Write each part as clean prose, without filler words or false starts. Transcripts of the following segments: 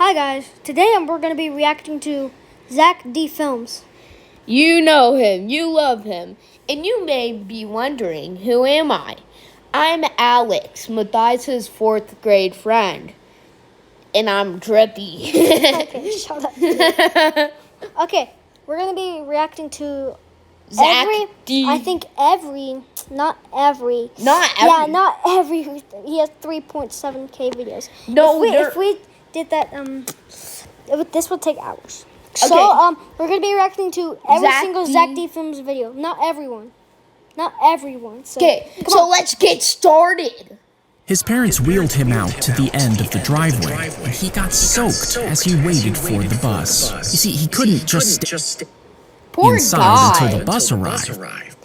Hi guys, today we're going to be reacting to Zack D films. You know him, you love him, and you may be wondering, who am I? I'm Alex, Matthias' 4th grade friend, and I'm drippy. Okay, shut up. Okay, we're going to be reacting to Zack D. Not every. Yeah, not every. He has 3.7k videos. No, if we did that, this would take hours. Okay. So, we're going to be reacting to every Zack single D. Zack D films video. Not everyone. Okay, so let's get started. His parents wheeled him out to the end of the driveway, and he got soaked as he waited for the bus. You see, he couldn't just stay inside until the bus arrived,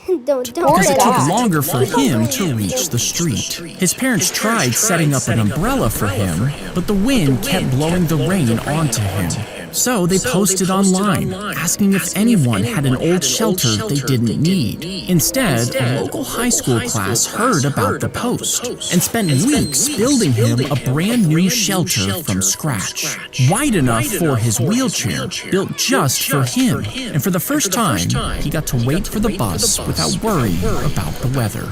because it took longer for him to reach the street. His parents tried setting up an umbrella for him, but the wind kept blowing the rain onto him. So they posted online, asking if anyone had an old shelter they didn't need. Instead, a local high school class heard about the post and spent weeks building him a brand new shelter from scratch, wide enough for his wheelchair, built just for him. And for the first time, he got to wait for the bus without worrying about the weather.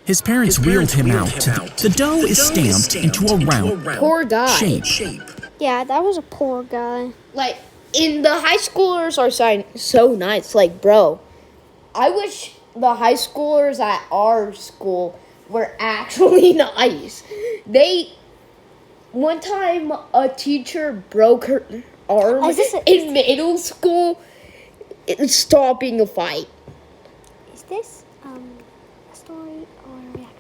His parents wheeled him out to the dough is stamped into a round Poor guy. shape. Yeah, that was a poor guy. And the high schoolers are so nice. Bro, I wish the high schoolers at our school were actually nice. One time, a teacher broke her arm in middle school, stopping a fight. Is this a story or a reaction?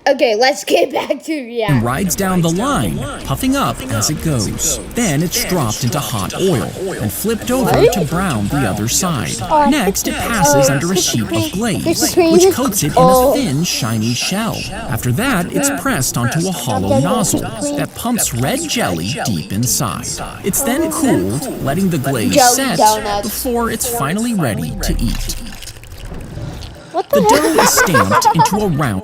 Okay, let's get back to And rides down the line, puffing up as it goes. Then it's dropped into hot oil and flipped over to brown the other side. Next, it passes under a sheet of glaze, which coats it in a thin, shiny shell. After that, it's pressed onto a hollow nozzle that pumps red jelly deep inside. It's then cooled, letting the glaze set before it's finally ready to eat. The dough is stamped into a round.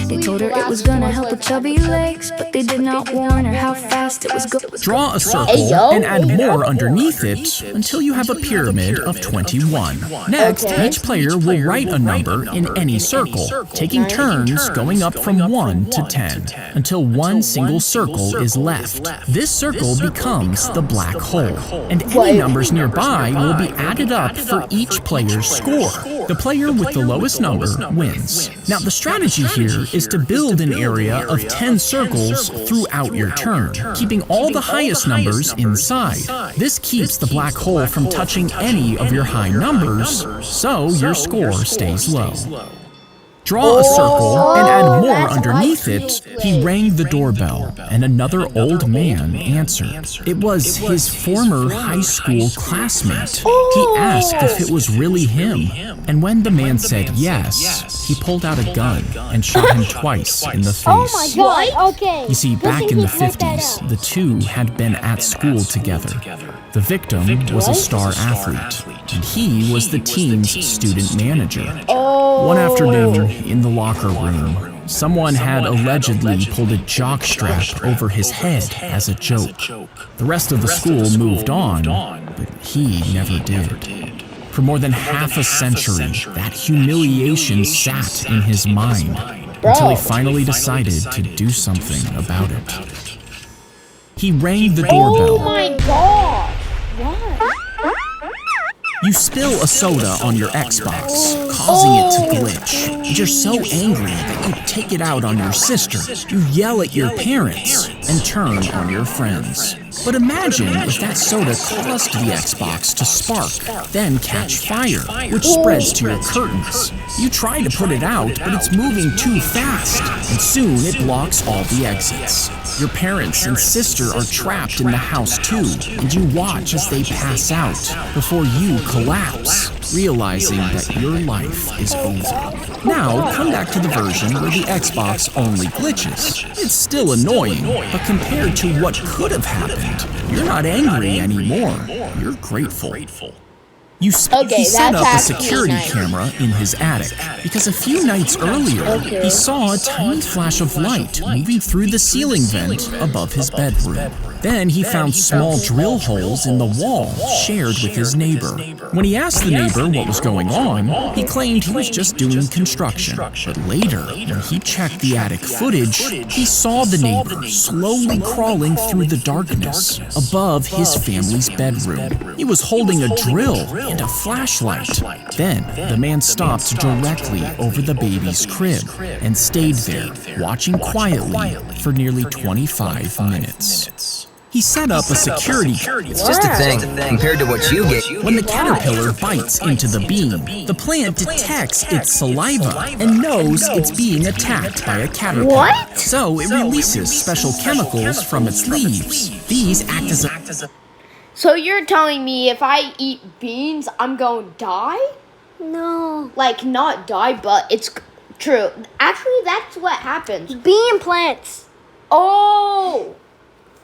They told her it was gonna help with chubby legs, but they did not warn her how fast it was going. Draw a circle and add more underneath it until you have a pyramid of 21. Next, each player will write a number in any circle, taking turns going up from 1 to 10, until one single circle is left. This circle becomes the black hole, and any numbers nearby will be added up for each player's score. The player with the lowest number wins. Now, the strategy here is to build an area of 10 circles throughout your turn, keeping all the highest numbers inside. This keeps the black hole from touching any of your high numbers, so your score stays low. Draw a circle and add more underneath it. He rang the doorbell, and another old man answered. It was his former high school classmate. He asked if it was really him, and when the man said yes, he pulled out a gun and shot him twice in the face. Oh my god, okay. You see, back in the 50s, the two had been at school together. The victim was a star athlete, and he was the team's student manager. One afternoon, in the locker room, someone had allegedly pulled a jockstrap over his head as a joke. The rest of the school moved on, but he never did. For more than half a century, that humiliation sat in his mind until he finally decided to do something about it. He rang the doorbell. Oh my god! What? You spill a soda on your Xbox, causing it to glitch. And you're so angry that you take it out on your sister. You yell at your parents and turn on your friends. But imagine if that soda caused the Xbox to spark, then catch fire, which spreads to your curtains. You try to put it out, but it's moving too fast, and soon it blocks all the exits. Your parents and sister are trapped in the house too, and you watch as they pass out before you collapse, realizing that your life is over. Now, come back to the version where the Xbox only glitches. It's still annoying, but compared to what could have happened, you're not angry anymore. You're grateful. He set up a that's security actually nice. camera in his attic because a few nights earlier, he saw a tiny flash of light moving through the ceiling vent above his bedroom. Then he found small drill holes in the wall shared with his neighbor. When he asked the neighbor what was going on, he claimed he was just doing construction. But later, when he checked the attic footage, he saw the neighbor slowly crawling through the darkness above his family's bedroom. He was holding a drill and a flashlight. Then, the man stopped directly over the baby's crib and stayed there, watching quietly for nearly 25 minutes. He set up a security camera. It's just a thing compared to what you get. When the caterpillar bites into the bean, the plant detects its saliva and knows it's being attacked by a caterpillar. What? So it releases special chemicals from its leaves. These act as a... So you're telling me if I eat beans, I'm going to die? No. Like, not die, but it's true. Actually, that's what happens. Bean plants. Oh!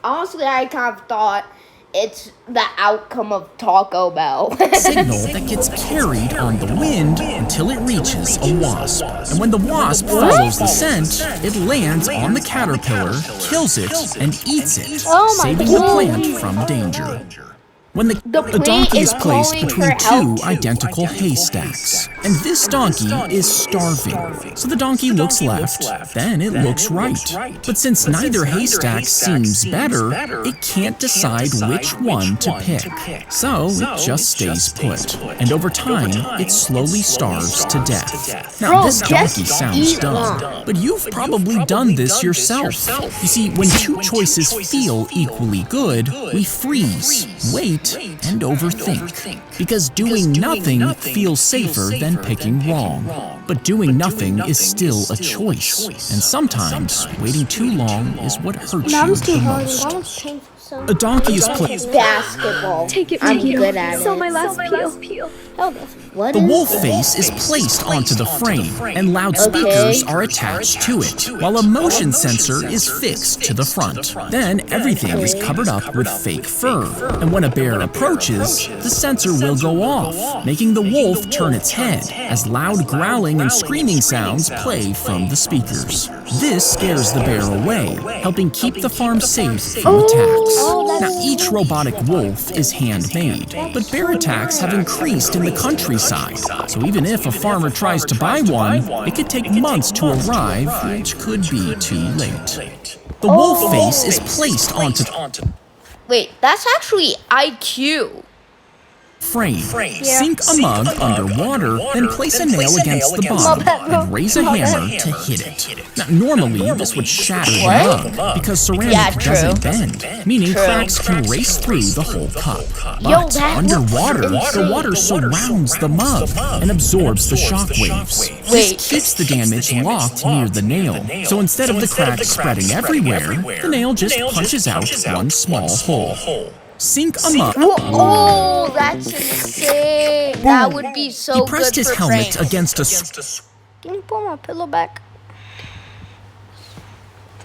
Honestly, I kind of thought it's the outcome of Taco Bell. signal that gets carried on the wind until it reaches a wasp. And when the wasp follows the scent, it lands on the caterpillar, kills it, and eats it, Oh my saving the God. plant from danger. When a plant donkey is is placed calling between for help. two identical haystacks, and this donkey is starving. So the donkey looks left, then it looks right. But since neither haystack seems better, it can't decide which one to pick. So it just stays put. And over time, it slowly starves to death. Now, Bro, this just donkey sounds eat dumb, one. but you've probably done this yourself. You see, when two choices feel equally good, we freeze, wait, and overthink. Because doing nothing feels safer than picking wrong. But doing nothing is still a choice. And sometimes waiting too long is what hurts you That was too the hard. most. That was painful. So. A donkey is placed. Basketball. I'm good at it. my last peel. What The is wolf it? face is placed onto the frame, and loudspeakers are attached to it, while a motion sensor is fixed to the front. Then everything is covered up with fake fur, and when a bear approaches, the sensor will go off, making the wolf turn its head as loud growling and screaming sounds play from the speakers. This scares the bear away, helping keep the farm safe from attacks. Now, each robotic wolf is handmade, but bear attacks have increased in the countryside, so even if a farmer tries to buy one, it could take months to arrive, which could be too late. The wolf face is placed onto Wait, that's actually IQ. frame. Sink a mug underwater, then place a nail against the bottom and raise a hammer to hit it. Now, normally, this would shatter the mug because ceramic doesn't bend, meaning cracks can race through the whole cup. But that underwater, looks the water surrounds the mug and absorbs the shock waves. This Wait. keeps the damage locked near the nail. So instead of the cracks spreading everywhere, the nail just punches out one small hole. Sink a mug. Oh, that's insane. That would be so He pressed good his for helmet Frank. against a Can you pull my pillow back?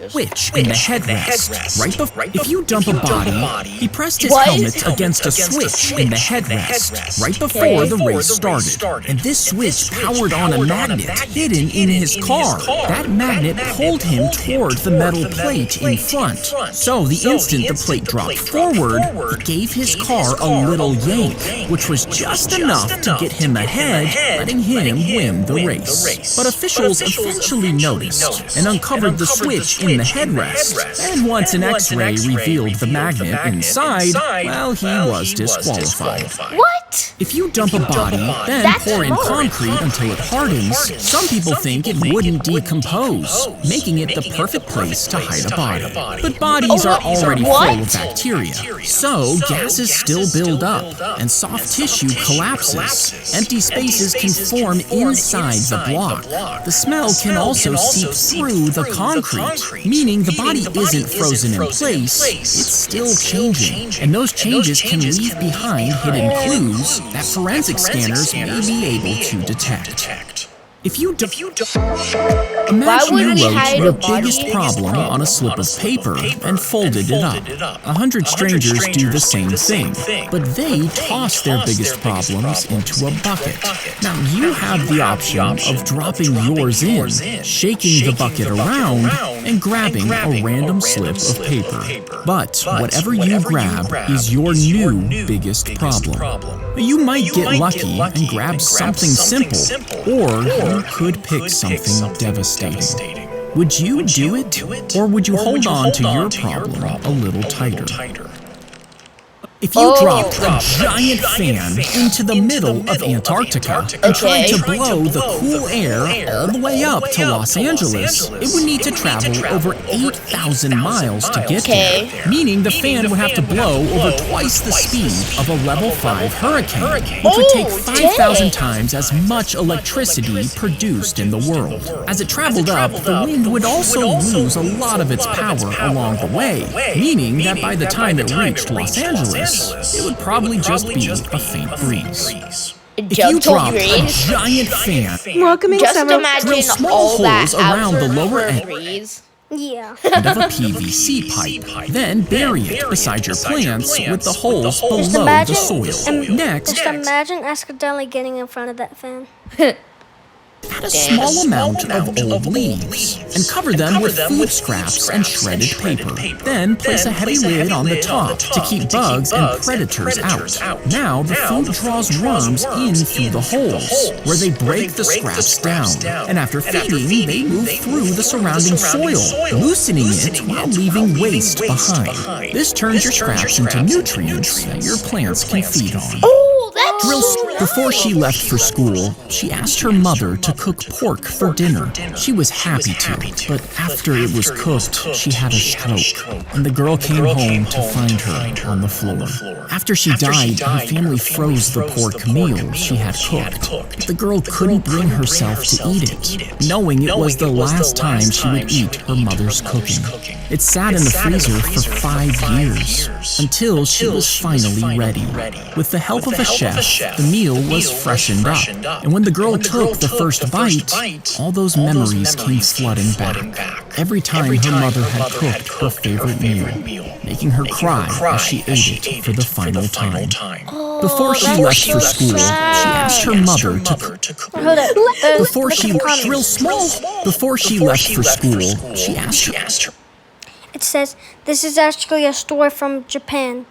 switch in the headrest. Right before, if you dump a body, he pressed his What? helmet against a switch in the headrest right before the race started. And this switch powered on a magnet hidden in his car. That magnet pulled him toward the metal plate in front. So the instant the plate dropped forward, it gave his car a little yank, which was just enough to get him ahead, letting him win the race. But officials eventually noticed and uncovered the switch in the headrest, and once an X-ray revealed the magnet inside, well, he was disqualified. What? If you dump a body, then That's pour in smart. concrete until it hardens, some people think it wouldn't decompose, making it the perfect place to hide a body. But bodies are already full of bacteria, so gases still build up, and soft tissue collapses. Empty spaces can form inside the block. The smell can also seep through the concrete, meaning the body isn't frozen in place, it's still changing. And those changes can leave behind hidden clues that forensic scanners may be able to detect. If you Why imagine would we you wrote hide your a body? biggest problem on a slip of paper and folded it up. 100 strangers do the same thing, but they toss their biggest problems into a bucket. Now you have the option of dropping yours in, shaking the bucket around, and grabbing a random slip of paper. But whatever you grab is your new biggest problem. You might get lucky and grab something simple, or you could pick something devastating. Would you do it, or would you hold on to your problem a little tighter? If you dropped a giant fan into the middle of Antarctica and tried to blow the cool air all the way up to Los Angeles, it would need to travel over 8,000 miles to get there, meaning the fan would have to blow over twice the speed of a level 5 hurricane, which would take 5,000 times as much electricity produced in the world. As it traveled up, the wind would also lose a lot of its power along the way, meaning that by the time it reached Los Angeles, it would probably just be a faint breeze. If you dropped a giant fan, Just imagine drill small all that holes around the lower end breeze. Yeah. of a PVC pipe, then bury it beside your plants with the holes below the imagine- soil. Next, Just imagine accidentally getting in front of that fan. add a small amount of old leaves and cover them with food scraps and shredded paper. Then place a heavy lid on the top to keep bugs and predators out. Now the food draws worms in through the holes, where they break the scraps down. And after feeding, they move through the surrounding soil, loosening it while leaving waste behind. This turns your scraps into nutrients that your plants can feed on. Oh, that's Before she left for school, she asked her mother to cook pork for dinner. She was happy to, but after it was cooked, she had a stroke, and the girl came home to find her on the floor. After she died, her family froze the pork meal she had cooked, but the girl couldn't bring herself to eat it, knowing it was the last time she would eat her mother's cooking. It sat in the freezer for 5 years, until she was finally ready. With the help of a chef, the meal was freshened up, and when the girl took the first bite, all those memories came flooding back. Every time her mother had cooked her favorite meal, making her cry as she ate it for the final time. Before she left for school, she asked her mother to cook. Hold up. Before she left for school, she asked her. It says, this is actually a story from Japan,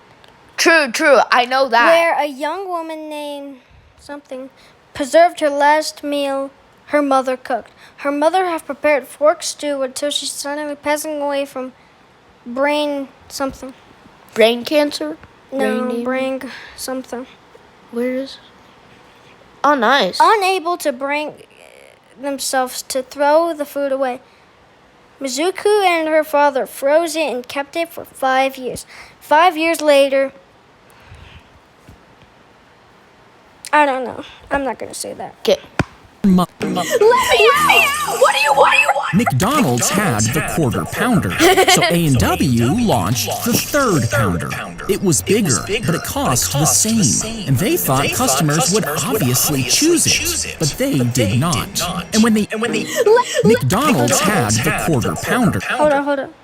true. I know that. where a young woman named something preserved her last meal her mother cooked. Her mother had prepared fork stew until she's suddenly passing away from brain something. Brain cancer? No, brain something. Where is? Oh, nice. Unable to bring themselves to throw the food away, Mizuku and her father froze it and kept it for 5 years. 5 years later, I don't know. I'm not going to say that. Okay. McDonald's had the Quarter Pounder, so A&W launched the Third Pounder. It was bigger, but it cost the same, and they thought customers would obviously choose it, but they did not. And when McDonald's had the Quarter Pounder, Hold on.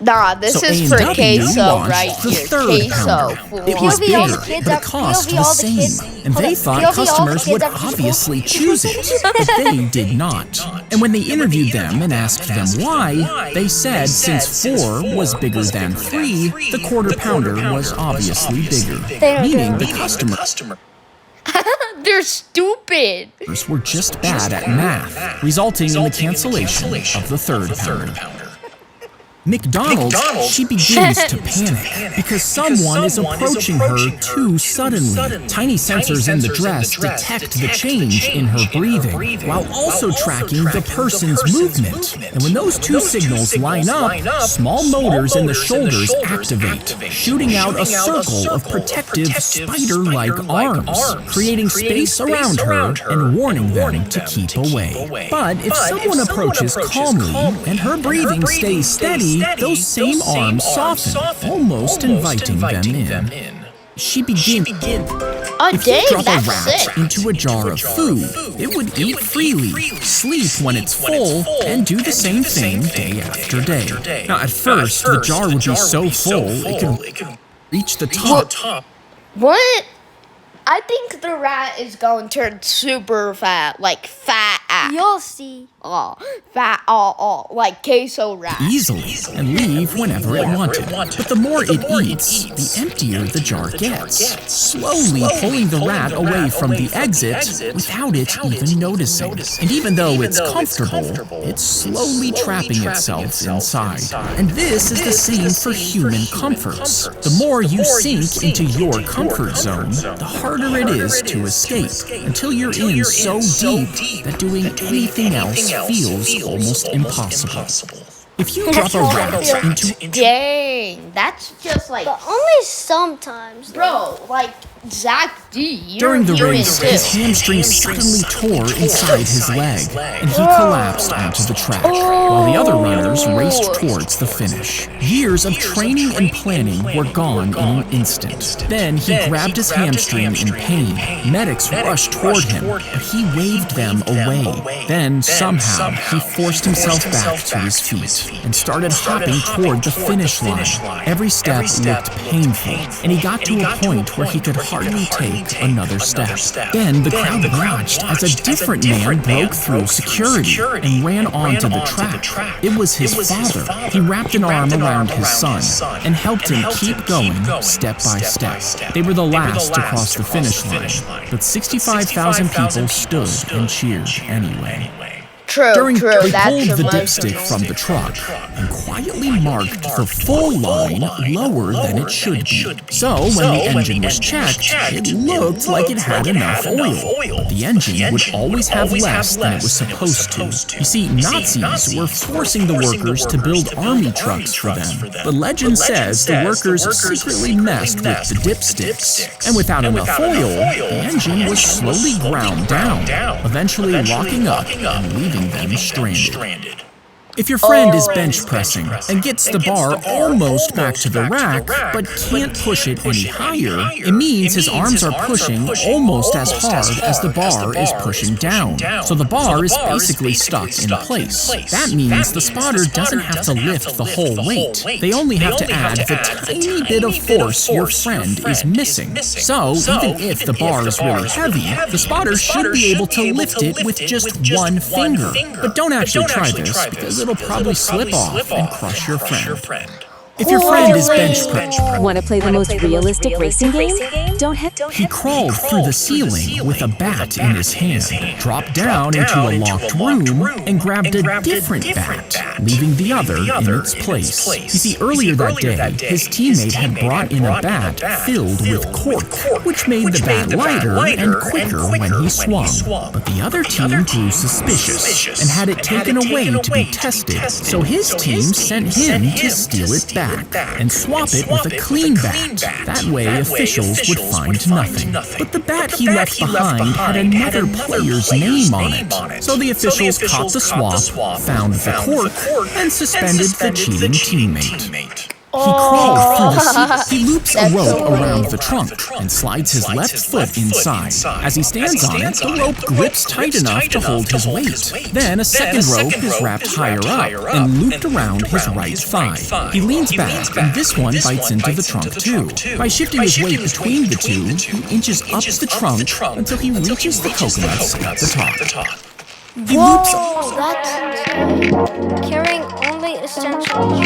Nah, this so is for A&W queso launched right the here. Third Queso. Pounder. It was POV all the bigger, kids but up- it cost POV the all the kids- same, and hold they on. thought POV all the customers kids would after school. obviously choose it, but they did not. And when they interviewed them and asked them why, they said since 4 was bigger than 3, the Quarter Pounder was obviously bigger, meaning the customers They're stupid. were just bad at math, resulting in the cancellation of the Third Pounder. McDonald's, she begins to panic because someone is approaching her too suddenly. Tiny sensors in the dress detect the change in her breathing while also tracking the person's movement. And when those two signals line up, small motors in the shoulders activate, shooting out a circle of protective spider-like arms, creating space around her and warning them to keep away. But if someone approaches calmly and her breathing stays steady, those same arms soften, almost inviting them in. She begins. A If day? you drop a That's rat sick. into a jar of food, it would eat freely, sleep when it's full, and do the same thing day after day. Now, at first, the jar would be so full, it could reach the top. What? I think the rat is going to turn super fat, like fat ass. You'll see. Oh, fat, like queso rat. Easily, and leave whenever it wanted. But the more it eats, the emptier the jar gets, slowly pulling the rat away from the exit without it even noticing. And even though it's comfortable, it's slowly trapping itself inside. And this is the same for human comforts. The more you sink into your comfort zone, the harder it is to escape, until you're in so deep that doing anything else feels almost impossible. If you drop a rat into... Dang, that's just like... But only sometimes. Bro, like, Zack D, you're During the human race, too. his hamstring suddenly tore inside his leg, and he collapsed onto the track, while the other runners raced towards the finish. Years of training and planning were gone in an instant. Then he grabbed his hamstring in pain. Medics rushed toward him, but he waved them away. Then, somehow, he forced himself back to his feet and started hopping toward the finish line. Every step looked painful, and he got to a point where he could hardly take another step. Then the crowd watched as a different man broke through security and ran onto the track. It was his father. He wrapped an arm around his son and helped him keep going step by step. They were the last to cross the finish line, but 65,000 people stood and cheered anyway. True, They that's pulled the a dipstick from the truck and quietly marked the full line lower than it should be. So, when the engine was checked, it looked like it had enough oil. The engine would always have less than it was supposed to. You see, Nazis were forcing the workers to build army trucks for them. But legend says the workers secretly messed with the dipsticks. And without enough oil, the engine was slowly ground down, eventually locking up and leaving them stranded. If your friend is bench pressing and gets the bar almost back to the rack, but can't push it any higher, it means his arms are pushing almost as hard as the bar is pushing down. So the bar is basically stuck in place. That means the spotter doesn't have to lift the whole weight. They only have to add the tiny bit of force your friend is missing. So even if the bar is really heavy, the spotter should be able to lift it with just one finger. But don't actually try this, because it'll probably slip off and crush your friend. If your friend is bench pressing, Want to play the most realistic racing game? Don't hit. he crawled through the ceiling with a bat in his hand, dropped down into a locked room, and grabbed a different bat, leaving the other in its place. You see, earlier that day, his teammate had brought in a bat filled with cork, which made the bat lighter and quicker when he swung. But the other team grew suspicious and had it taken away to be tested, so his team sent him to steal it back and swap it with a clean bat. That way, officials would find nothing. But the bat he left behind had another player's name on it. So the officials caught the swap, found the cork, and suspended the cheating teammate. He crawls through the seat. He loops a rope around the trunk and slides his left foot inside. As he stands on it, the rope grips tight enough to hold his weight. Then a second rope is wrapped higher up and looped around his right thigh. He leans back, and this one bites into the trunk too. By shifting his weight between the two, he inches up the trunk until he reaches the coconuts at the top. He loops Carrying only essentials.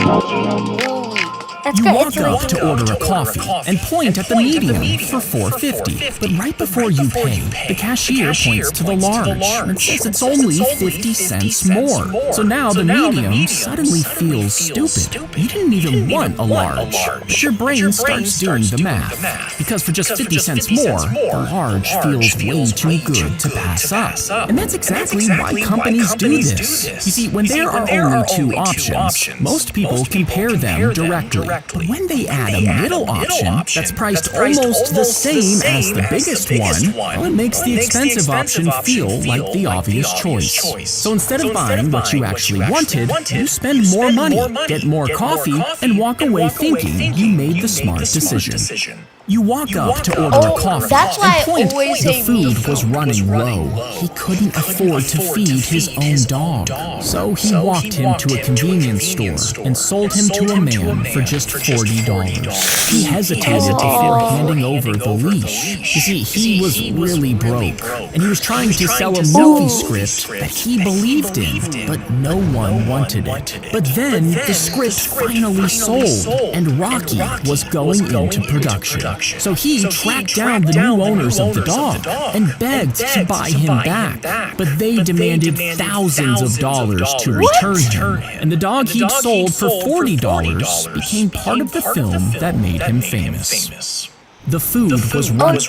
You walk up to order a coffee and point at the medium for $4.50. But right before you pay, the cashier points to the large and says it's only 50 cents more. So now the medium suddenly feels stupid. You didn't even want a large. But your brain starts doing the math. Because for just 50 cents more, the large feels way too good to pass up. And that's exactly why companies do this. You see, when there are only two options, most people compare them directly. But when they add a middle option that's priced almost the same as the biggest one, well, it makes the expensive option feel like the obvious choice. So instead of buying what you actually wanted, you spend more money, get more coffee, and walk away thinking you made the smart decision. You walk up to order a coffee that's why and point I always the say food was running low. He couldn't afford to feed his own dog. So he walked him to a convenience store and sold him to a man for just $40. He hesitated before handing over the leash. You see, he was really broke, and he was trying to sell a movie script that he believed in, but no one wanted it. But then the script finally sold, and Rocky was going into production. So he tracked down the new owners of the dog and begged to buy him back. But they demanded thousands of dollars to return him. And the dog he'd sold for $40 became part of the film that made him famous. The food was running.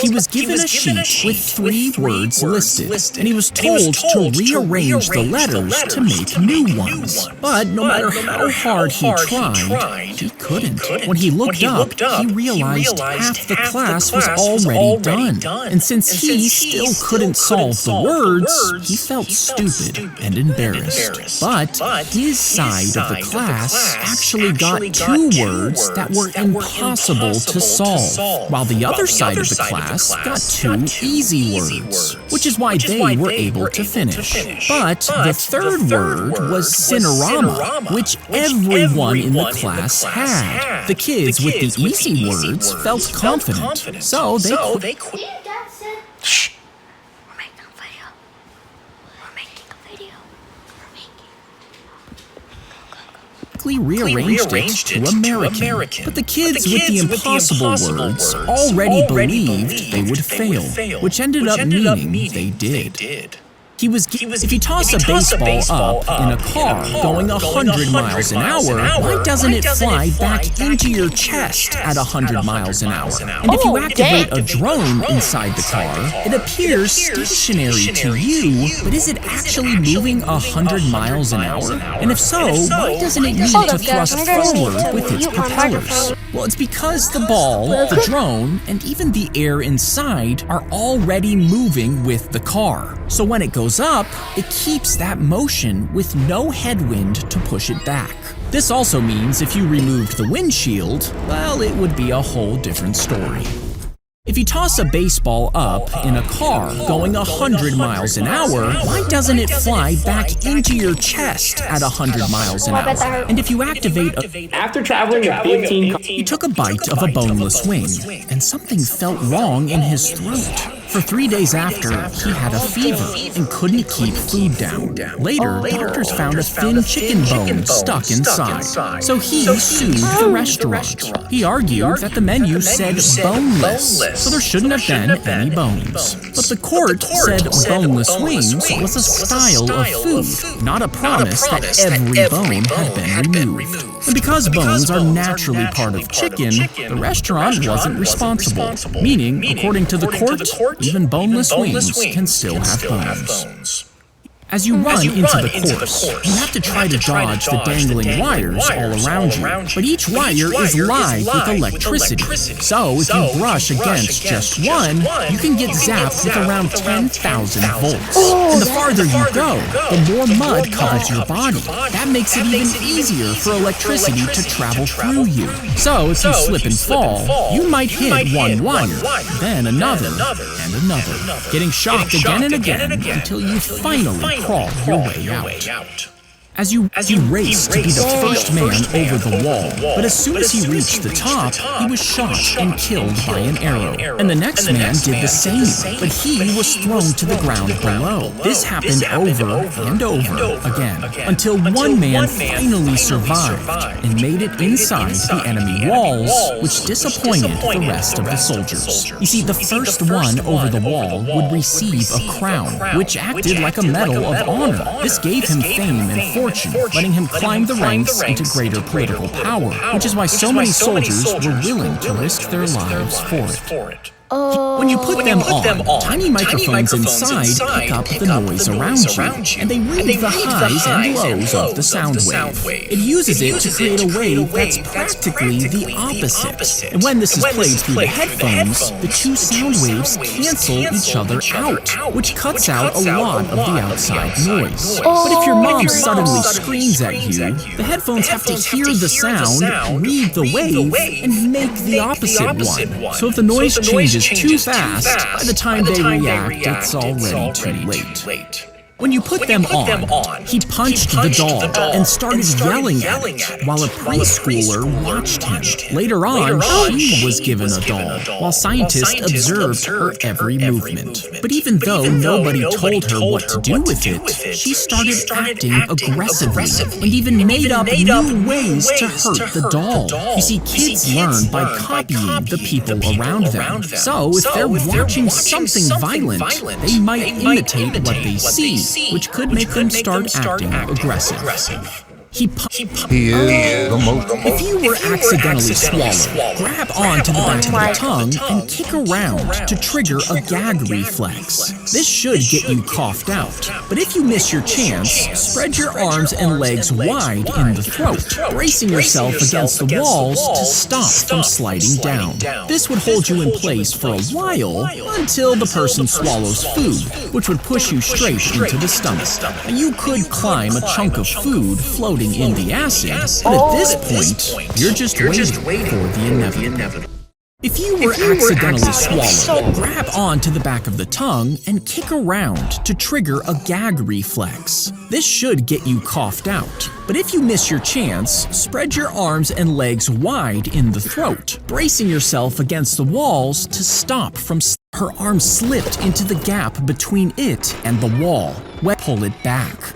He was given a sheet with 3 words listed, and he was told to rearrange the letters to make new ones. But no matter how hard he tried, he couldn't. When he looked up, he realized half the class was already done. And since he still couldn't solve the words, he felt stupid and embarrassed. But his side of the class actually got 2 words that were impossible to solve, while the other side of the class got 2 easy words, which is why they were able to finish. But the third word was Cinerama, which everyone in the class had. The kids with the easy words felt confident, so they quit. Shh. We're making a video. We're making a video. Rearranged it to American. But the kids with the impossible words already believed they would fail, which ended up meaning they did. If you toss a baseball up in a car going 100 miles an hour, why doesn't it fly back into your chest at 100 miles an hour? And if you activate a drone inside the car, it appears stationary to you, but is it actually moving 100 miles an hour? And if so, why doesn't it need to thrust forward with its propellers? Well, it's because the ball, the drone, and even the air inside are already moving with the car. So when it goes up, it keeps that motion with no headwind to push it back. This also means if you removed the windshield, well, it would be a whole different story. If you toss a baseball up in a car going 100 miles an hour, why doesn't it fly back into your chest at 100 miles an hour? And if you activate After traveling a 15 he took a bite of a boneless wing, and something felt wrong in his throat. For 3 days after, he had a fever and couldn't keep food down. Later, doctors found a thin chicken bone stuck inside. So he sued the restaurant. He argued that the menu said boneless, so there shouldn't have been any bones. But the court said boneless wings was a style of food, not a promise that every bone had been removed. And because bones are naturally part of chicken, the restaurant wasn't responsible, meaning, according to the court, even boneless wings can still have bones. As you run into the course, you have to try to dodge the dangling wires all around you, but each wire is live with electricity. So if you brush against just one, you can get zapped with around 10,000 volts. And the farther you go, the more mud covers your body. That makes it even easier for electricity to travel through you. So if you slip and fall, you might hit one wire, then another, and another, getting shocked again and again until you finally crawl your way out. As you raced to be the first man over the wall, but as soon as he reached the top, he was shot and killed by an arrow. And the next man did the same, but he was thrown to the ground below. This happened over and over again, until one man finally survived and made it inside the enemy walls, which disappointed the rest of the soldiers. You see, the first one over the wall would receive a crown, which acted like a medal of honor. This gave him fame and fortune, letting him climb the ranks into greater political power, which is why so many soldiers were willing to risk their lives for it. When you put them on, tiny microphones inside pick up the noise around you, and they read the highs and lows of the sound wave. It uses it to create a wave that's practically the opposite. And when this is played through the headphones, the two sound waves cancel each other out, which cuts out a lot of the outside noise. But if your mom suddenly screams at you, the headphones have to hear the sound, read the wave, and make the opposite one. So if the noise changes too fast, by the time they react, it's already too late. When you put them on, he punched the doll and started yelling at it while a preschooler watched him. Later on, she was given a doll while scientists observed her every movement. But even though nobody told her what to do with it, she started acting aggressively and even made up new ways to hurt the doll. You see, kids learn by copying the people around them. So if they're watching something violent, they might imitate what they see, which could make them start acting aggressive. He is the most. If you were accidentally swallowed, grab onto the back of the tongue and kick around to trigger a gag reflex. This should get you coughed out. But if you miss your chance, spread your arms and legs wide in the throat, bracing yourself against the walls to stop from sliding down. This would hold you in place for a while until the person swallows food, which would push you straight into the stomach. And you could climb a chunk of food floating in the acid, but at this point, you're just waiting for the inevitable. If you were accidentally swallowed, grab onto the back of the tongue and kick around to trigger a gag reflex. This should get you coughed out. But if you miss your chance, spread your arms and legs wide in the throat, bracing yourself against the walls to stop from her arm slipped into the gap between it and the wall. Pull it back.